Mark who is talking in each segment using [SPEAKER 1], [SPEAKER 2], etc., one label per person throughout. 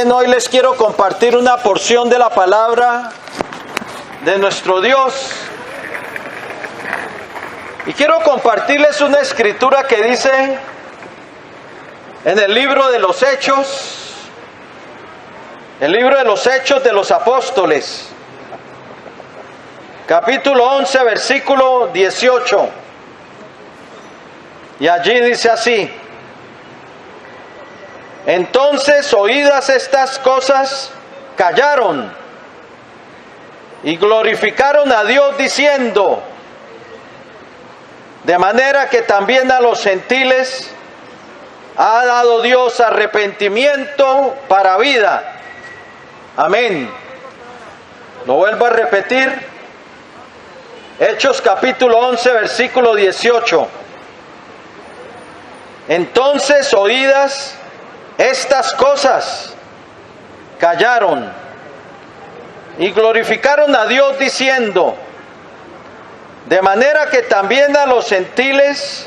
[SPEAKER 1] Amén. Hoy les quiero compartir una porción de la palabra de nuestro Dios. Y quiero compartirles una escritura que dice en el libro de los Hechos, el libro de los Hechos de los Apóstoles, capítulo 11, versículo 18. Y allí dice así: entonces, oídas estas cosas, callaron y glorificaron a Dios diciendo: de manera que también a los gentiles ha dado Dios arrepentimiento para vida. Amén. Lo vuelvo a repetir. Hechos capítulo 11, versículo 18. Entonces, oídas estas cosas, callaron y glorificaron a Dios diciendo: de manera que también a los gentiles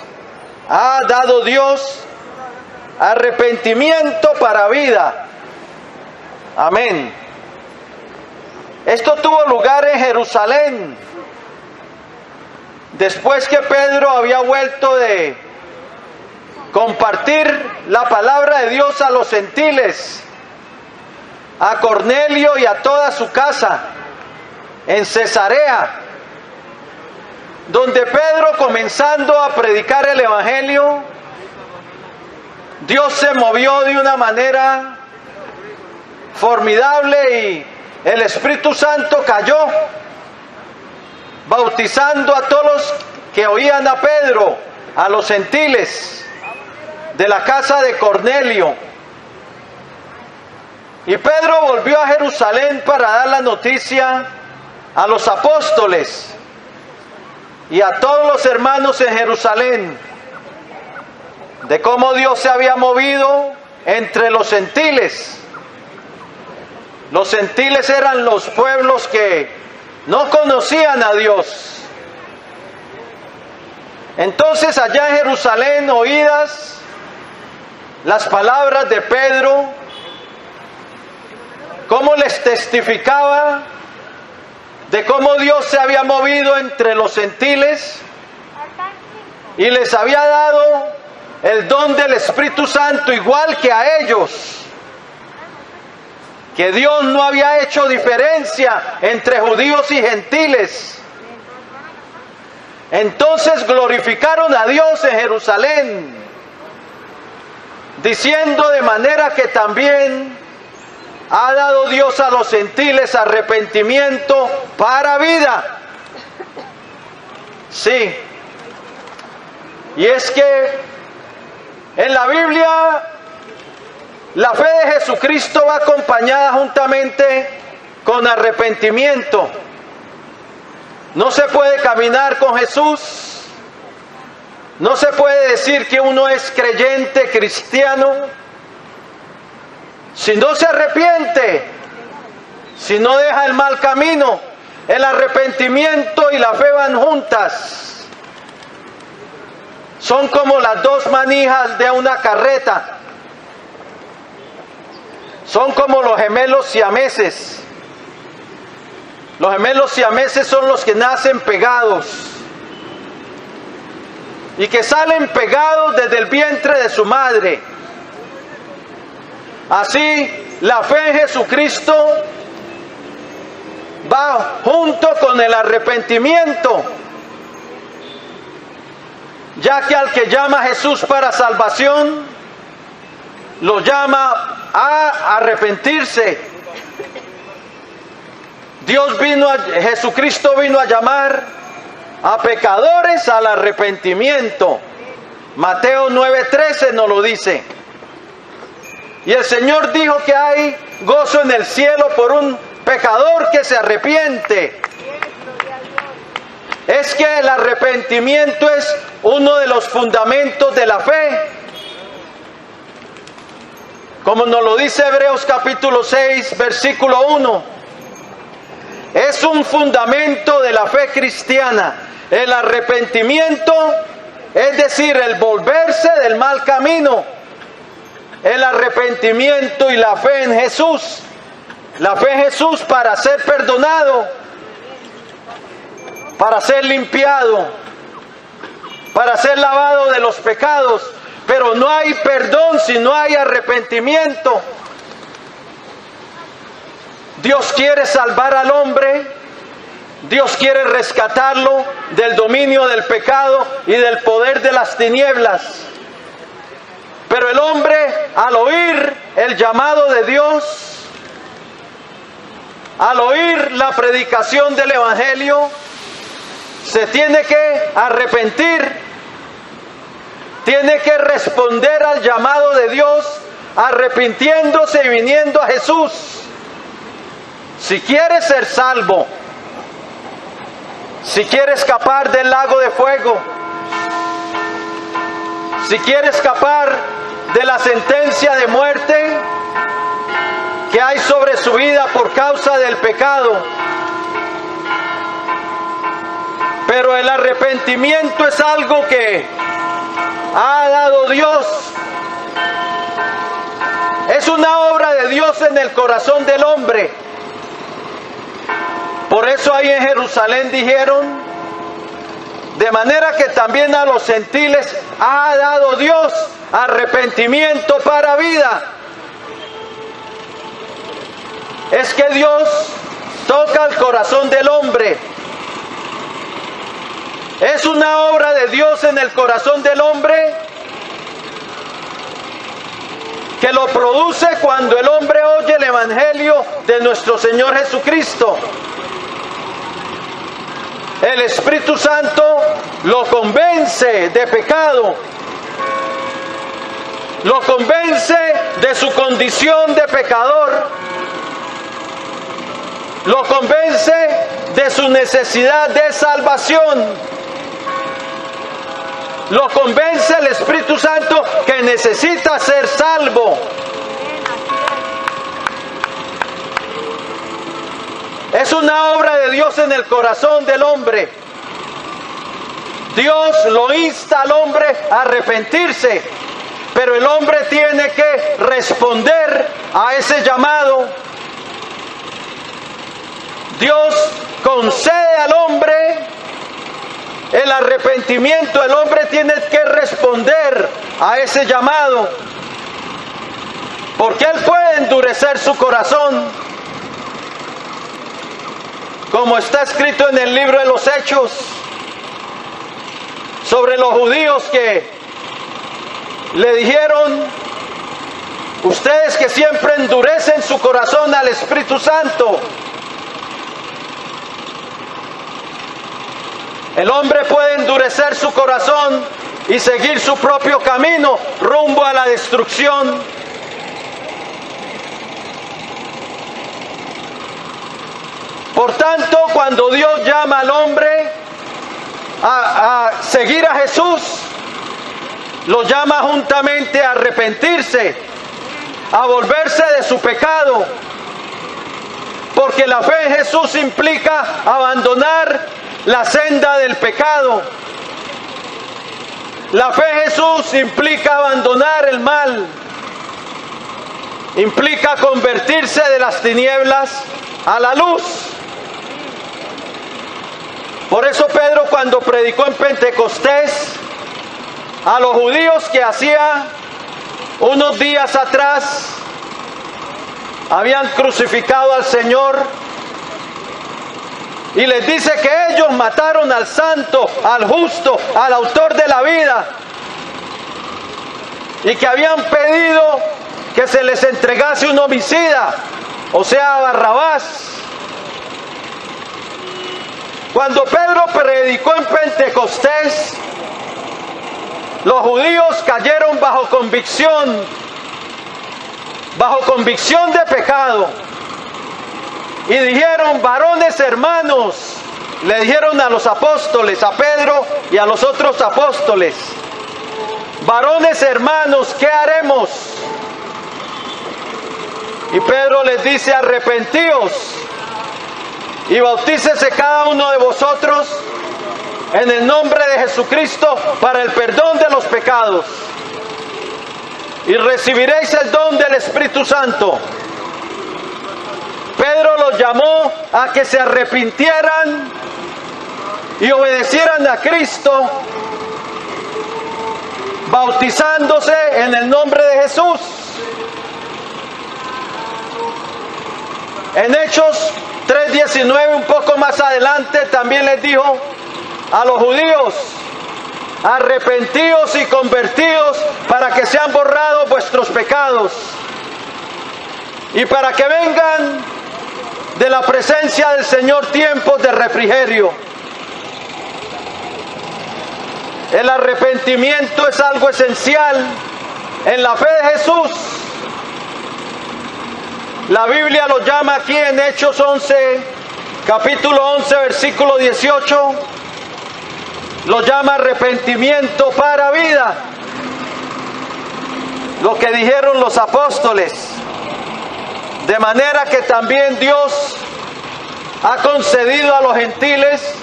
[SPEAKER 1] ha dado Dios arrepentimiento para vida. Amén. Esto tuvo lugar en Jerusalén, después que Pedro había vuelto de compartir la palabra de Dios a los gentiles, a Cornelio y a toda su casa en Cesarea, donde Pedro, comenzando a predicar el evangelio, Dios se movió de una manera formidable y el Espíritu Santo cayó, bautizando a todos los que oían a Pedro, a los gentiles de la casa de Cornelio. Y Pedro volvió a Jerusalén para dar la noticia a los apóstoles y a todos los hermanos en Jerusalén de cómo Dios se había movido entre los gentiles. Los gentiles eran los pueblos que no conocían a Dios. Entonces, allá en Jerusalén, oídas las palabras de Pedro, cómo les testificaba de cómo Dios se había movido entre los gentiles y les había dado el don del Espíritu Santo igual que a ellos, que Dios no había hecho diferencia entre judíos y gentiles. Entonces glorificaron a Dios en Jerusalén, diciendo: de manera que también ha dado Dios a los gentiles arrepentimiento para vida. Sí. Y es que en la Biblia la fe de Jesucristo va acompañada juntamente con arrepentimiento. No se puede caminar con Jesús, no se puede decir que uno es creyente, cristiano, si no se arrepiente, si no deja el mal camino. El arrepentimiento y la fe van juntas. Son como las dos manijas de una carreta. Son como los gemelos siameses. Los gemelos siameses son los que nacen pegados y que salen pegados desde el vientre de su madre. Así, la fe en Jesucristo va junto con el arrepentimiento, ya que al que llama Jesús para salvación, lo llama a arrepentirse. Jesucristo vino a llamar a pecadores al arrepentimiento. Mateo 9:13 nos lo dice. Y el Señor dijo que hay gozo en el cielo por un pecador que se arrepiente. Es que el arrepentimiento es uno de los fundamentos de la fe. Como nos lo dice Hebreos capítulo 6, versículo 1. Es un fundamento de la fe cristiana. El arrepentimiento, es decir, el volverse del mal camino. el arrepentimiento y la fe en Jesús. La fe en Jesús para ser perdonado, para ser limpiado, para ser lavado de los pecados. Pero no hay perdón si no hay arrepentimiento. Dios quiere salvar al hombre, Dios quiere rescatarlo del dominio del pecado y del poder de las tinieblas. Pero el hombre, al oír el llamado de Dios, al oír la predicación del Evangelio, se tiene que arrepentir, tiene que responder al llamado de Dios, arrepintiéndose y viniendo a Jesús. Si quiere ser salvo, si quiere escapar del lago de fuego, si quiere escapar de la sentencia de muerte que hay sobre su vida por causa del pecado. Pero el arrepentimiento es algo que ha dado Dios. Es una obra de Dios en el corazón del hombre. Por eso ahí en Jerusalén dijeron, de manera que también a los gentiles ha dado Dios arrepentimiento para vida. Es que Dios toca el corazón del hombre. Es una obra de Dios en el corazón del hombre que lo produce cuando el hombre oye el Evangelio de nuestro Señor Jesucristo. El Espíritu Santo lo convence de pecado, lo convence de su condición de pecador, lo convence de su necesidad de salvación, lo convence el Espíritu Santo que necesita ser salvo. Es una obra de Dios en el corazón del hombre. Dios lo insta al hombre a arrepentirse, pero el hombre tiene que responder a ese llamado. Dios concede al hombre el arrepentimiento. El hombre tiene que responder a ese llamado, porque él puede endurecer su corazón, como está escrito en el libro de los Hechos, sobre los judíos que le dijeron: ustedes que siempre endurecen su corazón al Espíritu Santo. El hombre puede endurecer su corazón y seguir su propio camino rumbo a la destrucción. Por tanto, cuando Dios llama al hombre a seguir a Jesús, lo llama juntamente a arrepentirse, a volverse de su pecado, porque la fe en Jesús implica abandonar la senda del pecado. La fe en Jesús implica abandonar el mal, implica convertirse de las tinieblas a la luz. Por eso Pedro, cuando predicó en Pentecostés a los judíos que hacía unos días atrás habían crucificado al Señor, y les dice que ellos mataron al santo, al justo, al autor de la vida, y que habían pedido que se les entregase un homicida, o sea, a Barrabás. Cuando Pedro predicó en Pentecostés, los judíos cayeron bajo convicción de pecado, y dijeron: varones hermanos, le dijeron a los apóstoles, a Pedro y a los otros apóstoles: varones hermanos, ¿qué haremos? Y Pedro les dice: arrepentíos y bautícese cada uno de vosotros en el nombre de Jesucristo para el perdón de los pecados, y recibiréis el don del Espíritu Santo. Pedro los llamó a que se arrepintieran y obedecieran a Cristo, bautizándose en el nombre de Jesús. En Hechos 3:19, un poco más adelante, también les dijo a los judíos: arrepentíos y convertíos para que sean borrados vuestros pecados y para que vengan de la presencia del Señor tiempos de refrigerio. El arrepentimiento es algo esencial en la fe de Jesús. La Biblia lo llama aquí en Hechos 11, capítulo 11, versículo 18, lo llama arrepentimiento para vida. Lo que dijeron los apóstoles. De manera que también Dios ha concedido a los gentiles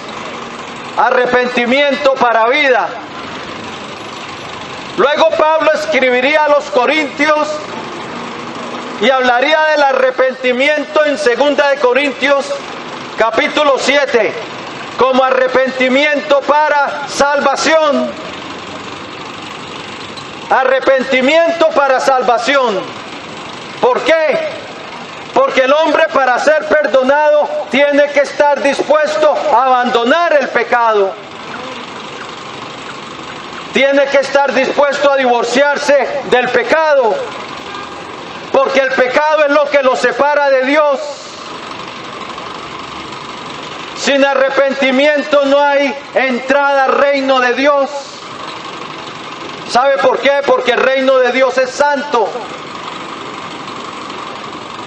[SPEAKER 1] arrepentimiento para vida. Luego Pablo escribiría a los Corintios y hablaría del arrepentimiento en 2 de Corintios capítulo 7 como arrepentimiento para salvación. Arrepentimiento para salvación. ¿Por qué? Porque el hombre, para ser perdonado, tiene que estar dispuesto a abandonar el pecado. Tiene que estar dispuesto a divorciarse del pecado. Porque el pecado es lo que lo separa de Dios. Sin arrepentimiento no hay entrada al reino de Dios. ¿Sabe por qué? Porque el reino de Dios es santo.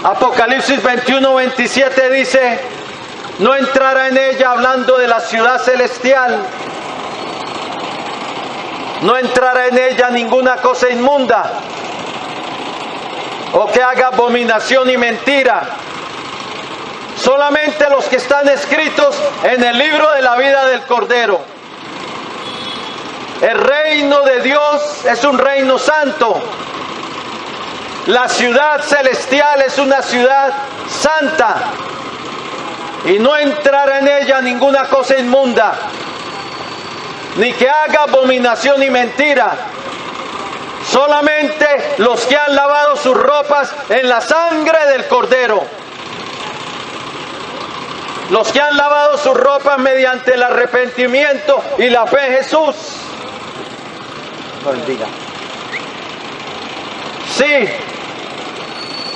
[SPEAKER 1] Apocalipsis 21:27 dice: no entrará en ella, hablando de la ciudad celestial, no entrará en ella ninguna cosa inmunda o que haga abominación y mentira, solamente los que están escritos en el libro de la vida del Cordero. El reino de Dios es un reino santo. La ciudad celestial es una ciudad santa y no entrará en ella ninguna cosa inmunda, ni que haga abominación y mentira, solamente los que han lavado sus ropas en la sangre del Cordero. Los que han lavado sus ropas mediante el arrepentimiento y la fe en Jesús. Bendiga. Sí.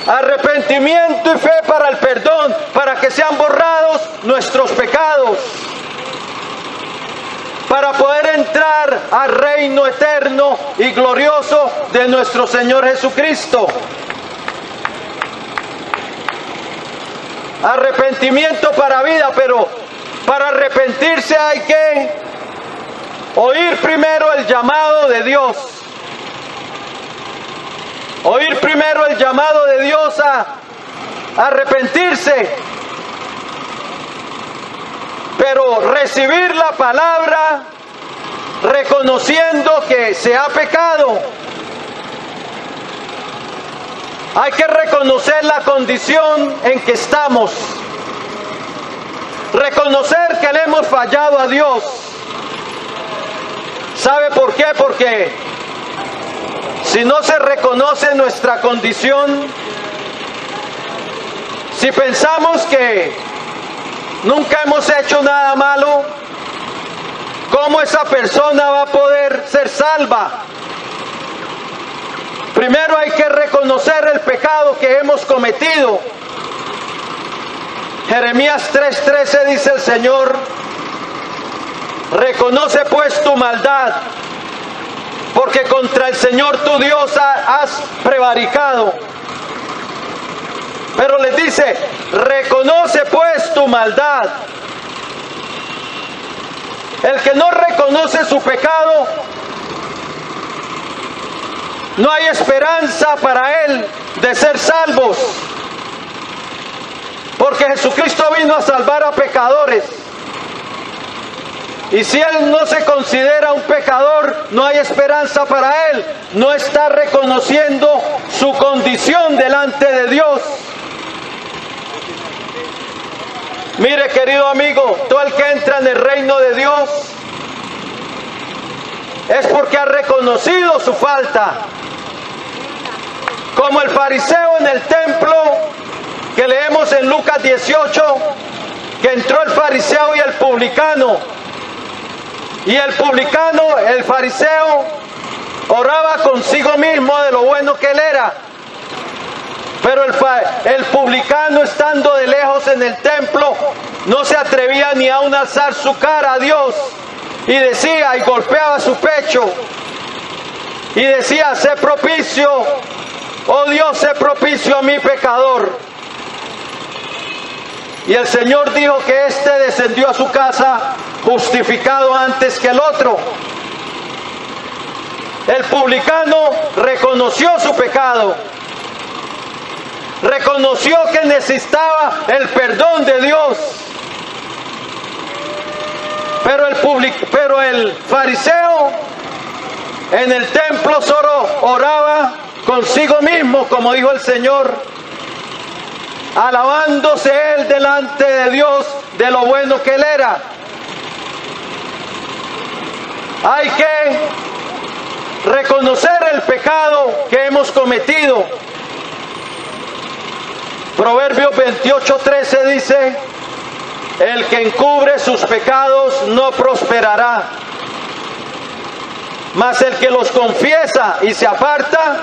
[SPEAKER 1] Arrepentimiento y fe para el perdón, para que sean borrados nuestros pecados, para poder entrar al reino eterno y glorioso de nuestro Señor Jesucristo. Arrepentimiento para vida, pero para arrepentirse hay que oír primero el llamado de Dios. Oír primero el llamado de Dios a arrepentirse, pero recibir la palabra reconociendo que se ha pecado. Hay que reconocer la condición en que estamos, reconocer que le hemos fallado a Dios. ¿Sabe por qué? Porque si no se reconoce nuestra condición, si pensamos que nunca hemos hecho nada malo, ¿cómo esa persona va a poder ser salva? Primero hay que reconocer el pecado que hemos cometido. Jeremías 3:13 dice el Señor: reconoce pues tu maldad, porque contra el Señor tu Dios has prevaricado. Pero les dice: reconoce pues tu maldad. El que no reconoce su pecado, no hay esperanza para él de ser salvos. Porque Jesucristo vino a salvar a pecadores. Y si él no se considera un pecador, no hay esperanza para él. No está reconociendo su condición delante de Dios. Mire, querido amigo, todo el que entra en el reino de Dios es porque ha reconocido su falta. Como el fariseo en el templo, que leemos en Lucas 18, que entró el fariseo y el publicano. Y el publicano, el fariseo, oraba consigo mismo de lo bueno que él era. Pero el publicano, estando de lejos en el templo, no se atrevía ni aun a alzar su cara a Dios. Y decía, y golpeaba su pecho, y decía, sé propicio, oh Dios, sé propicio a mi pecador. Y el Señor dijo que éste descendió a su casa justificado antes que el otro. El publicano reconoció su pecado, reconoció que necesitaba el perdón de Dios. Pero el fariseo en el templo solo oraba consigo mismo, como dijo el Señor, alabándose él delante de Dios de lo bueno que él era. Hay que reconocer el pecado que hemos cometido. Proverbios 28:13 dice, el que encubre sus pecados no prosperará, mas el que los confiesa y se aparta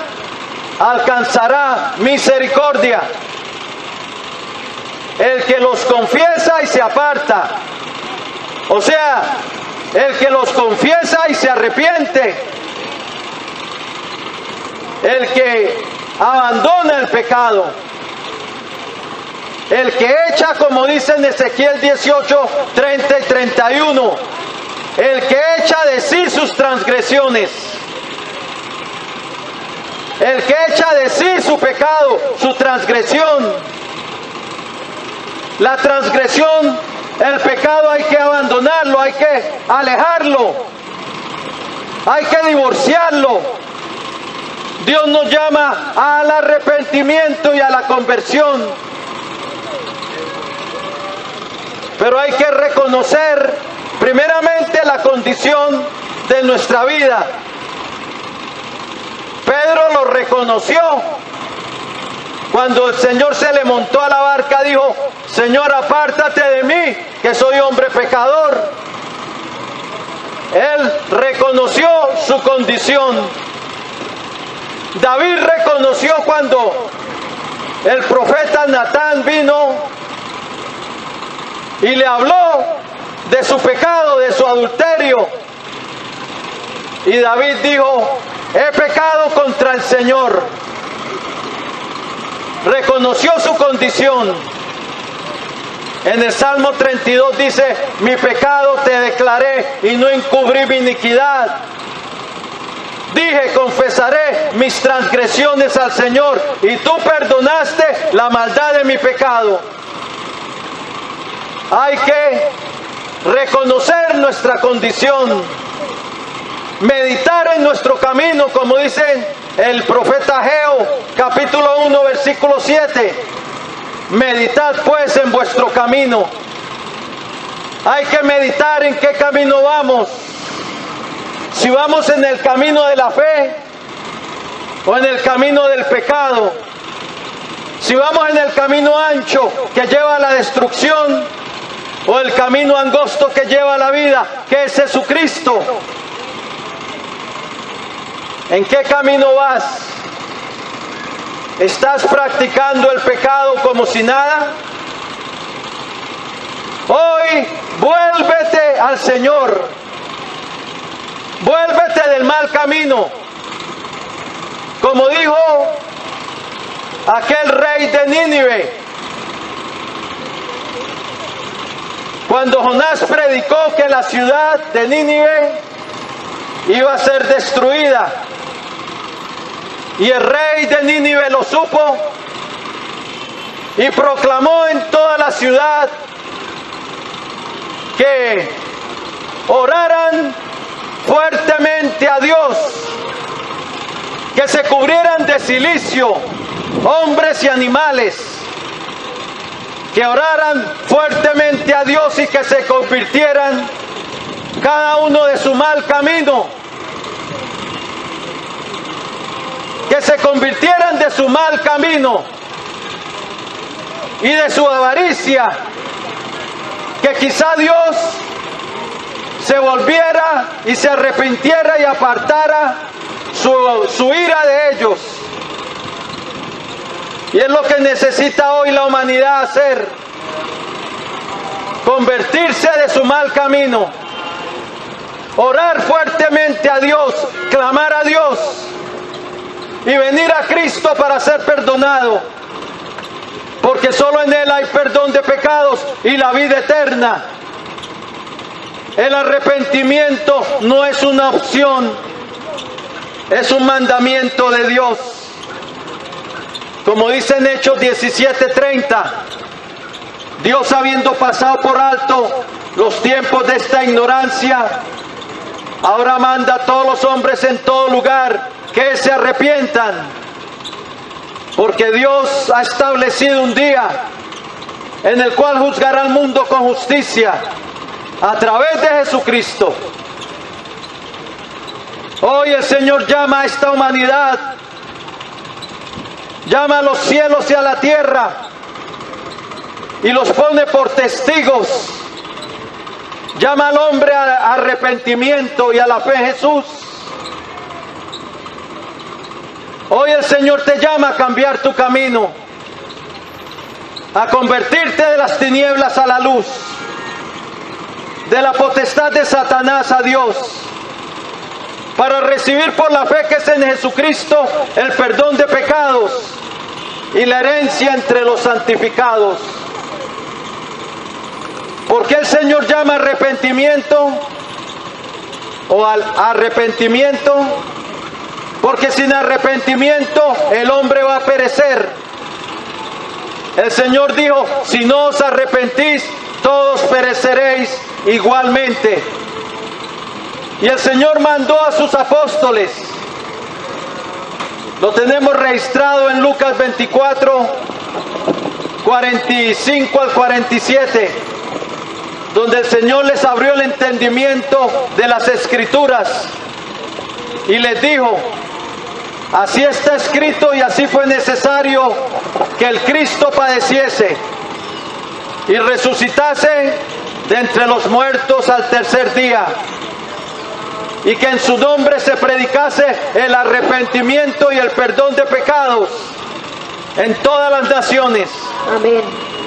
[SPEAKER 1] alcanzará misericordia. El que los confiesa y se aparta, o sea, el que los confiesa y se arrepiente, el que abandona el pecado, el que echa, como dice en Ezequiel 18, 30 y 31, el que echa de sí sus transgresiones, el que echa de sí su pecado, su transgresión. La transgresión, el pecado hay que abandonarlo, hay que alejarlo, hay que divorciarlo. Dios nos llama al arrepentimiento y a la conversión. Pero hay que reconocer primeramente la condición de nuestra vida. Pedro lo reconoció. Cuando el Señor se le montó a la barca, dijo, Señor, apártate de mí, que soy hombre pecador. Él reconoció su condición. David reconoció cuando el profeta Natán vino y le habló de su pecado, de su adulterio. Y David dijo, he pecado contra el Señor. Reconoció su condición. En el Salmo 32 dice, mi pecado te declaré y no encubrí mi iniquidad. Dije, confesaré mis transgresiones al Señor y tú perdonaste la maldad de mi pecado. Hay que reconocer nuestra condición, meditar en nuestro camino, como dice el profeta Ageo, capítulo 1, versículo 7. Meditad pues en vuestro camino. Hay que meditar en qué camino vamos. Si vamos en el camino de la fe o en el camino del pecado. Si vamos en el camino ancho que lleva a la destrucción o el camino angosto que lleva a la vida, que es Jesucristo. ¿En qué camino vas? ¿Estás practicando el pecado como si nada? Hoy vuélvete al Señor. Vuélvete del mal camino. Como dijo aquel rey de Nínive, cuando Jonás predicó que la ciudad de Nínive iba a ser destruida, y el rey de Nínive lo supo y proclamó en toda la ciudad que oraran fuertemente a Dios, que se cubrieran de cilicio, hombres y animales, que oraran fuertemente a Dios y que se convirtieran cada uno de su mal camino, que se convirtieran de su mal camino y de su avaricia, que quizá Dios se volviera y se arrepintiera y apartara su ira de ellos. Y es lo que necesita hoy la humanidad hacer: convertirse de su mal camino, orar fuertemente a Dios, clamar a Dios y venir a Cristo para ser perdonado, porque solo en Él hay perdón de pecados y la vida eterna. El arrepentimiento no es una opción, es un mandamiento de Dios. Como dice en Hechos 17:30, Dios, habiendo pasado por alto los tiempos de esta ignorancia, ahora manda a todos los hombres en todo lugar que se arrepientan, porque Dios ha establecido un día en el cual juzgará al mundo con justicia a través de Jesucristo. Hoy el Señor llama a esta humanidad, llama a los cielos y a la tierra y los pone por testigos. Llama al hombre a arrepentimiento y a la fe en Jesús. Hoy el Señor te llama a cambiar tu camino, a convertirte de las tinieblas a la luz, de la potestad de Satanás a Dios, para recibir por la fe que es en Jesucristo el perdón de pecados y la herencia entre los santificados. ¿Por qué el Señor llama arrepentimiento o al arrepentimiento? Porque sin arrepentimiento el hombre va a perecer. El Señor dijo: si no os arrepentís, todos pereceréis igualmente. Y el Señor mandó a sus apóstoles. Lo tenemos registrado en Lucas 24, 45 al 47, donde el Señor les abrió el entendimiento de las Escrituras y les dijo: así está escrito y así fue necesario que el Cristo padeciese y resucitase de entre los muertos al tercer día, y que en su nombre se predicase el arrepentimiento y el perdón de pecados en todas las naciones.
[SPEAKER 2] Amén.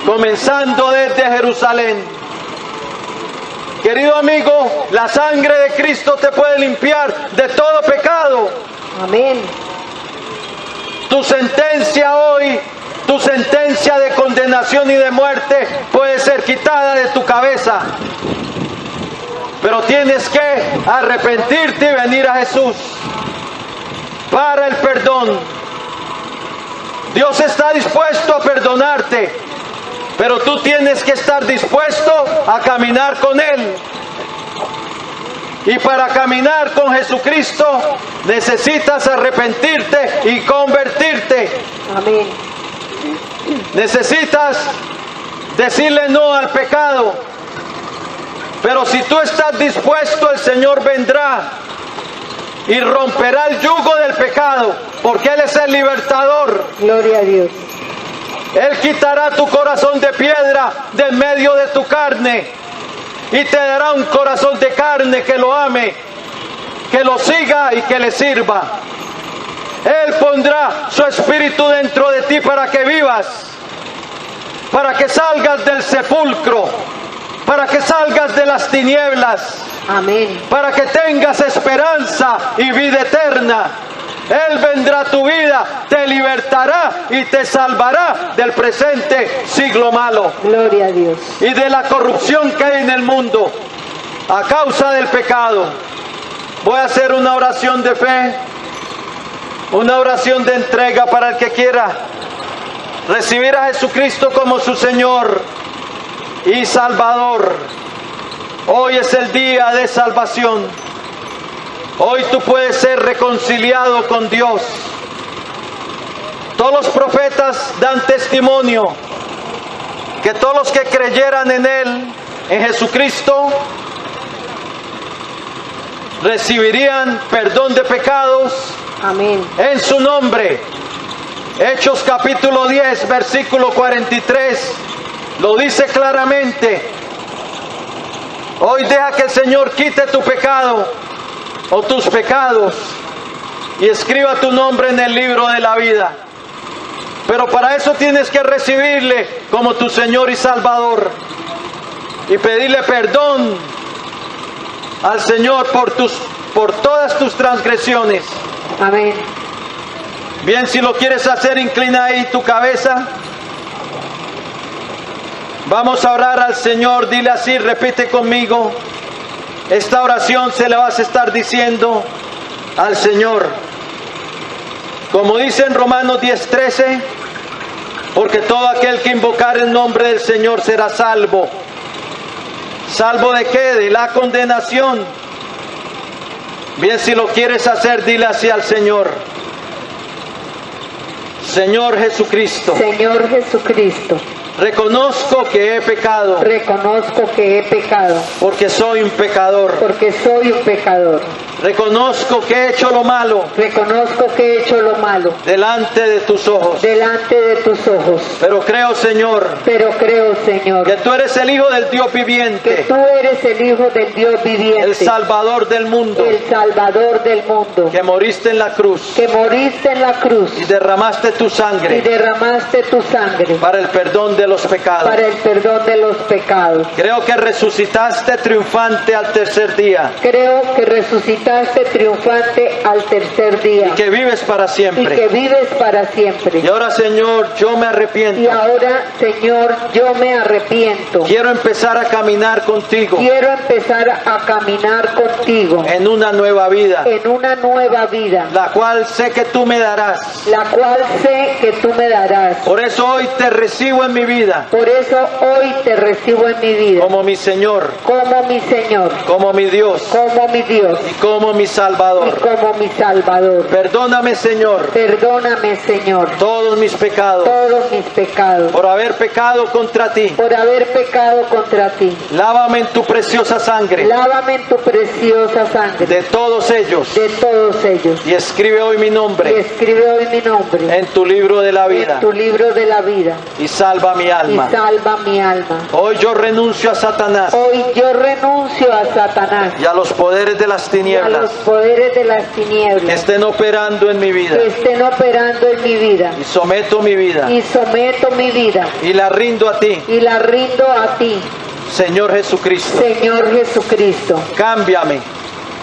[SPEAKER 1] Comenzando desde Jerusalén. Querido amigo, la sangre de Cristo te puede limpiar de todo pecado.
[SPEAKER 2] Amén.
[SPEAKER 1] Tu sentencia hoy, tu sentencia de condenación y de muerte puede ser quitada de tu cabeza. Pero tienes que arrepentirte y venir a Jesús para el perdón. Dios está dispuesto a perdonarte, pero tú tienes que estar dispuesto a caminar con Él. Y para caminar con Jesucristo necesitas arrepentirte y convertirte.
[SPEAKER 2] Amén.
[SPEAKER 1] Necesitas decirle no al pecado. Pero si tú estás dispuesto, el Señor vendrá y romperá el yugo del pecado, porque Él es el libertador.
[SPEAKER 2] Gloria a Dios.
[SPEAKER 1] Él quitará tu corazón de piedra del medio de tu carne y te dará un corazón de carne que lo ame, que lo siga y que le sirva. Él pondrá su espíritu dentro de ti para que vivas, para que salgas del sepulcro, para que salgas de las tinieblas.
[SPEAKER 2] Amén.
[SPEAKER 1] Para que tengas esperanza y vida eterna. Él vendrá a tu vida, te libertará y te salvará del presente siglo malo
[SPEAKER 2] Gloria a Dios.
[SPEAKER 1] y de la corrupción que hay en el mundo a causa del pecado. Voy a hacer una oración de fe, una oración de entrega para el que quiera recibir a Jesucristo como su Señor y Salvador. Hoy es el día de salvación. Hoy tú puedes ser reconciliado con Dios. Todos los profetas dan testimonio que todos los que creyeran en Él, en Jesucristo, recibirían perdón de pecados
[SPEAKER 2] Amén.
[SPEAKER 1] en su nombre. Hechos capítulo 10, versículo 43, lo dice claramente. Hoy deja que el Señor quite tu pecado o tus pecados y escriba tu nombre en el libro de la vida. Pero para eso tienes que recibirle como tu Señor y Salvador y pedirle perdón al Señor por todas tus transgresiones.
[SPEAKER 2] Amén.
[SPEAKER 1] Bien, si lo quieres hacer, inclina ahí tu cabeza. Vamos a orar al Señor. Dile así, repite conmigo. Esta oración se la vas a estar diciendo al Señor. Como dice en Romanos 10:13, porque todo aquel que invocar el nombre del Señor será salvo. ¿Salvo de qué? De la condenación. Bien, si lo quieres hacer, dile así al Señor. Señor Jesucristo,
[SPEAKER 2] Señor Jesucristo,
[SPEAKER 1] reconozco que he pecado,
[SPEAKER 2] reconozco que he pecado,
[SPEAKER 1] porque soy un pecador.
[SPEAKER 2] porque soy un pecador.
[SPEAKER 1] Reconozco que he hecho lo malo
[SPEAKER 2] Reconozco que he hecho lo malo
[SPEAKER 1] delante de tus ojos.
[SPEAKER 2] delante de tus ojos.
[SPEAKER 1] Pero creo, Señor,
[SPEAKER 2] Pero creo, Señor,
[SPEAKER 1] que tú eres el Hijo del Dios
[SPEAKER 2] que
[SPEAKER 1] viviente,
[SPEAKER 2] tú eres el Hijo del Dios viviente,
[SPEAKER 1] el Salvador del mundo,
[SPEAKER 2] el Salvador del mundo,
[SPEAKER 1] que moriste en la cruz
[SPEAKER 2] que moriste en la cruz
[SPEAKER 1] y derramaste tu
[SPEAKER 2] y
[SPEAKER 1] sangre
[SPEAKER 2] derramaste tu sangre
[SPEAKER 1] para el perdón de los pecados.
[SPEAKER 2] para el perdón de los pecados.
[SPEAKER 1] Creo que resucitaste triunfante al tercer día
[SPEAKER 2] Creo que resucitaste triunfante al tercer día
[SPEAKER 1] y que vives para
[SPEAKER 2] y que
[SPEAKER 1] siempre.
[SPEAKER 2] vives para siempre.
[SPEAKER 1] Y ahora, Señor, yo me
[SPEAKER 2] Y
[SPEAKER 1] arrepiento.
[SPEAKER 2] ahora, Señor, yo me arrepiento.
[SPEAKER 1] Quiero empezar a caminar contigo
[SPEAKER 2] Quiero empezar a caminar contigo
[SPEAKER 1] en una nueva vida,
[SPEAKER 2] en una nueva vida,
[SPEAKER 1] la cual sé que tú me darás.
[SPEAKER 2] la cual sé que tú me darás.
[SPEAKER 1] Por eso hoy te recibo en mi vida
[SPEAKER 2] Por eso hoy te recibo en mi vida
[SPEAKER 1] como mi Señor,
[SPEAKER 2] como mi Señor,
[SPEAKER 1] como mi Dios
[SPEAKER 2] como mi Dios
[SPEAKER 1] y como mi
[SPEAKER 2] y
[SPEAKER 1] Salvador.
[SPEAKER 2] como mi Salvador.
[SPEAKER 1] Perdóname, Señor,
[SPEAKER 2] Perdóname, Señor,
[SPEAKER 1] todos mis pecados
[SPEAKER 2] todos mis pecados,
[SPEAKER 1] por haber pecado contra ti.
[SPEAKER 2] por haber pecado contra ti.
[SPEAKER 1] Lávame en tu preciosa sangre
[SPEAKER 2] Lávame en tu preciosa sangre
[SPEAKER 1] de todos ellos
[SPEAKER 2] de todos ellos.
[SPEAKER 1] y escribe hoy mi
[SPEAKER 2] Y
[SPEAKER 1] nombre
[SPEAKER 2] escribe hoy mi nombre
[SPEAKER 1] en tu libro de la vida
[SPEAKER 2] en tu libro de la vida
[SPEAKER 1] y salva mi
[SPEAKER 2] y
[SPEAKER 1] alma.
[SPEAKER 2] salva mi alma.
[SPEAKER 1] Hoy yo renuncio a Satanás
[SPEAKER 2] Hoy yo renuncio a Satanás
[SPEAKER 1] y a los poderes de las
[SPEAKER 2] y a los
[SPEAKER 1] tinieblas
[SPEAKER 2] poderes de las
[SPEAKER 1] que
[SPEAKER 2] tinieblas
[SPEAKER 1] estén operando en mi vida
[SPEAKER 2] que estén operando en mi vida
[SPEAKER 1] y someto mi vida
[SPEAKER 2] y someto mi vida
[SPEAKER 1] y la rindo a ti,
[SPEAKER 2] y la rindo a ti,
[SPEAKER 1] Señor Jesucristo.
[SPEAKER 2] Señor Jesucristo.
[SPEAKER 1] Cámbiame,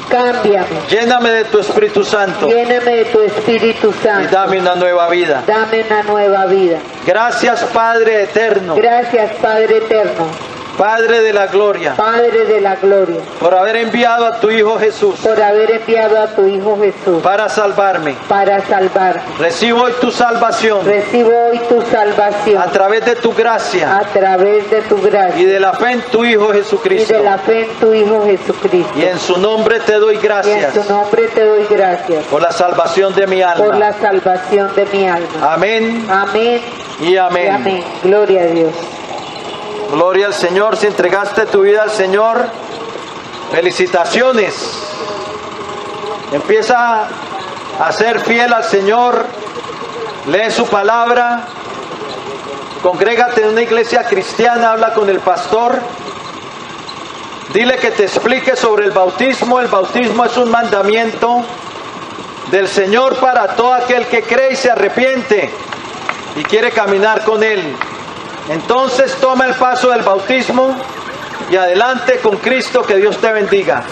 [SPEAKER 2] Cámbiame,
[SPEAKER 1] lléname de tu Espíritu Santo
[SPEAKER 2] lléname de tu Espíritu
[SPEAKER 1] y
[SPEAKER 2] Santo.
[SPEAKER 1] dame una nueva vida.
[SPEAKER 2] Dame una nueva vida.
[SPEAKER 1] Gracias, Padre eterno,
[SPEAKER 2] Gracias, Padre eterno,
[SPEAKER 1] Padre de la gloria,
[SPEAKER 2] Padre de la gloria,
[SPEAKER 1] por haber enviado a tu Hijo Jesús
[SPEAKER 2] por haber enviado a tu Hijo Jesús
[SPEAKER 1] para salvarme.
[SPEAKER 2] para salvarme.
[SPEAKER 1] Recibo hoy tu salvación
[SPEAKER 2] Recibo hoy tu salvación
[SPEAKER 1] a través de tu gracia
[SPEAKER 2] a través de tu
[SPEAKER 1] y
[SPEAKER 2] gracia
[SPEAKER 1] de la fe en tu Hijo
[SPEAKER 2] y
[SPEAKER 1] Jesucristo.
[SPEAKER 2] de la fe en tu Hijo Jesucristo.
[SPEAKER 1] Y en su nombre te doy
[SPEAKER 2] Y en
[SPEAKER 1] gracias
[SPEAKER 2] su nombre te doy gracias
[SPEAKER 1] por la salvación de mi
[SPEAKER 2] por la
[SPEAKER 1] alma.
[SPEAKER 2] salvación de mi alma.
[SPEAKER 1] Amén
[SPEAKER 2] Amén
[SPEAKER 1] y
[SPEAKER 2] y
[SPEAKER 1] amén.
[SPEAKER 2] amén. Gloria a Dios.
[SPEAKER 1] Gloria al Señor. Si entregaste tu vida al Señor, felicitaciones. Empieza a ser fiel al Señor. Lee su palabra. Congrégate en una iglesia cristiana. Habla con el pastor. Dile que te explique sobre el bautismo. El bautismo es un mandamiento del Señor para todo aquel que cree y se arrepiente y quiere caminar con Él. Entonces toma el paso del bautismo y adelante con Cristo. Que Dios te bendiga.